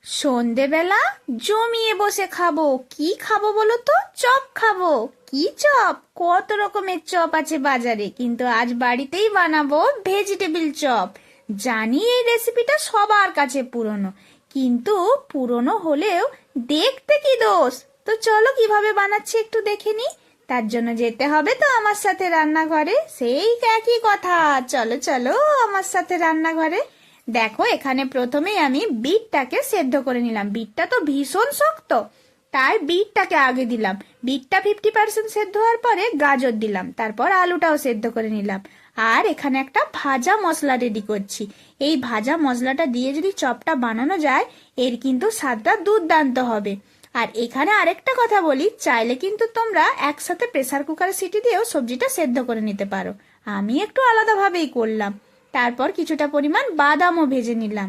সন্ধেবেলা জমিয়ে বসে খাবো। কি খাবো বলো তো? চপ খাবো। কি চপ? কত রকমের চপ আছে বাজারে, কিন্তু আজ বাড়িতেই বানাবো ভেজিটেবিল চপ। জানি এই রেসিপিটা সবার কাছে পুরনো, কিন্তু পুরনো হলেও দেখতে কি দোষ। তো চলো কিভাবে বানাচ্ছি একটু দেখে নি। তার জন্য যেতে হবে তো আমার সাথে রান্নাঘরে। সেই একই কথা, চলো চলো আমার সাথে রান্নাঘরে। দেখো, এখানে প্রথমেই আমি বিটটাকে সেদ্ধ করে নিলাম। বিটটা তো ভীষণ শক্ত, তাই বিটটাকে আগে দিলাম। বিটটা 50% সেদ্ধ হওয়ার পরে গাজর দিলাম, তারপর আলুটাও সেদ্ধ করে নিলাম। আর এখানে একটা ভাজা মশলা রেডি করছি। এই ভাজা মশলাটা দিয়ে যদি চপটা বানানো যায়, এর কিন্তু স্বাদটা দুর্দান্ত হবে। আর এখানে আরেকটা কথা বলি, চাইলে কিন্তু তোমরা একসাথে প্রেসার কুকারে সিটি দিয়েও সবজিটা সেদ্ধ করে নিতে পারো। আমি একটু আলাদাভাবেই করলাম। তারপর কিছুটা পরিমাণ বাদামও ভেজে নিলাম।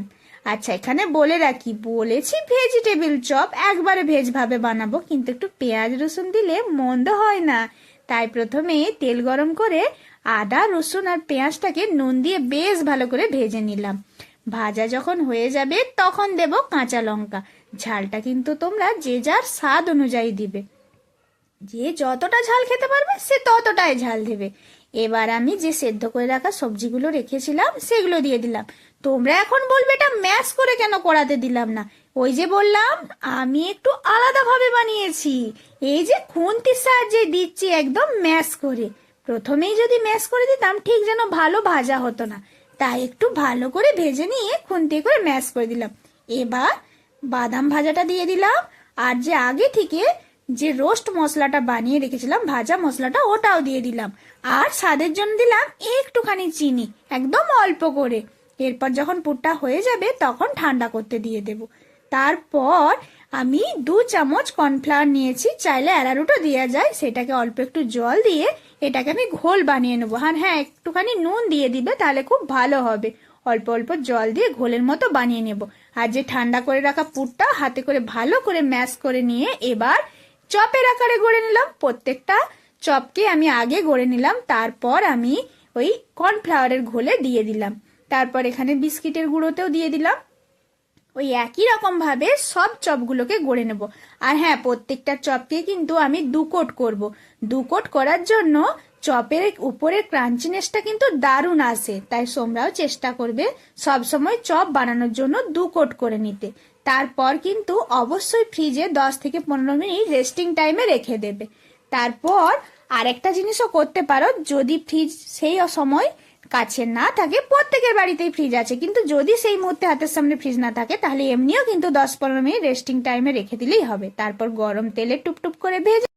আচ্ছা, এখানে বলে রাখি, বলেছি ভেজিটেবিল চপ একবারে ভেজ ভাবে বানাবো, কিন্তু একটু পেঁয়াজ রসুন দিলে মন্দ হয় না। তাই প্রথমে তেল গরম করে আদা রসুন আর পেঁয়াজটাকে নুন দিয়ে বেশ ভালো করে ভেজে নিলাম। ভাজা যখন হয়ে যাবে তখন দেব কাঁচা লঙ্কা। ঝালটা কিন্তু তোমরা যে যার স্বাদ অনুযায়ী দিবে। যে যতটা ঝাল খেতে পারবে সে ততটাই ঝাল দেবে। এবার আমি যে সেদ্ধ করে রাখা সবজিগুলো রেখেছিলাম সেগুলো দিয়ে দিলাম। তোমরা এখন বলবে এটা ম্যাশ করে কেন কড়াতে দিলাম না? ওই যে বললাম, আমি একটু আলাদাভাবে বানিয়েছি। এই যে খুন্তির সাহায্যে দিচ্ছি, একদম ম্যাশ করে। প্রথমেই যদি ম্যাশ করে দিতাম ঠিক যেন ভালো ভাজা হতো না, তাই একটু ভালো করে ভেজে নিয়ে খুন্তি করে ম্যাশ করে দিলাম। এবার বাদাম ভাজাটা দিয়ে দিলাম, আর যে আগে থেকে যে রোস্ট মশলাটা বানিয়ে রেখেছিলাম, ভাজা মশলাটা, ওটাও দিয়ে দিলাম। আর স্বাদের জন্য দিলাম একটুখানি চিনি, একদম অল্প করে। এরপর যখন পুরটা হয়ে যাবে তখন ঠান্ডা করতে দিয়ে দেব। তারপর আমি 2 চামচ কর্নফ্লাওয়ার নিয়েছি, চাইলে অ্যারারুটও দেওয়া যায়। সেটাকে অল্প একটু জল দিয়ে এটাকে আমি ঘোল বানিয়ে নেবো। আর হ্যাঁ, একটুখানি নুন দিয়ে দিবে, তাহলে খুব ভালো হবে। অল্প অল্প জল দিয়ে ঘোলের মতো বানিয়ে নেব। আর যে ঠান্ডা করে রাখা পুরটা হাতে করে ভালো করে ম্যাশ করে নিয়ে এবার চপের আকারে গড়ে নিলাম। প্রত্যেকটা চপকে আমি আগে গড়ে নিলাম, তারপর আমি ওই কর্নফ্লাওয়ারের ঘোলে দিয়ে দিলাম। তারপর এখানে বিস্কিটের গুঁড়োতেও দিয়ে দিলাম। ওই একই রকম ভাবে সব চপগুলোকে গড়ে নেব। আর হ্যাঁ, প্রত্যেকটা চপকে কিন্তু আমি 2 কোট করব। 2 কোট করার জন্য চপের উপরের ক্রাঞ্চিনেসটা কিন্তু দারুণ আসে। তাই তোমরাও চেষ্টা করবে সব সময় চপ বানানোর জন্য 2 কোট করে নিতে। তারপর কিন্তু অবশ্যই ফ্রিজে 10 থেকে 15 মিনিট রেস্টিং টাইমে রেখে দেবে। তারপর আরেকটা জিনিসও করতে পারো, যদি ফ্রিজ সেই সময় কাছে না থাকে, প্রত্যেকের বাড়িতেই ফ্রিজ আছে, কিন্তু যদি সেই মুহূর্তে হাতের সামনে ফ্রিজ না থাকে তাহলে এমনিও কিন্তু 10-15 মিনিট রেস্টিং টাইমে রেখে দিলেই হবে। তারপর গরম তেলে টুপটুপ করে ভেজে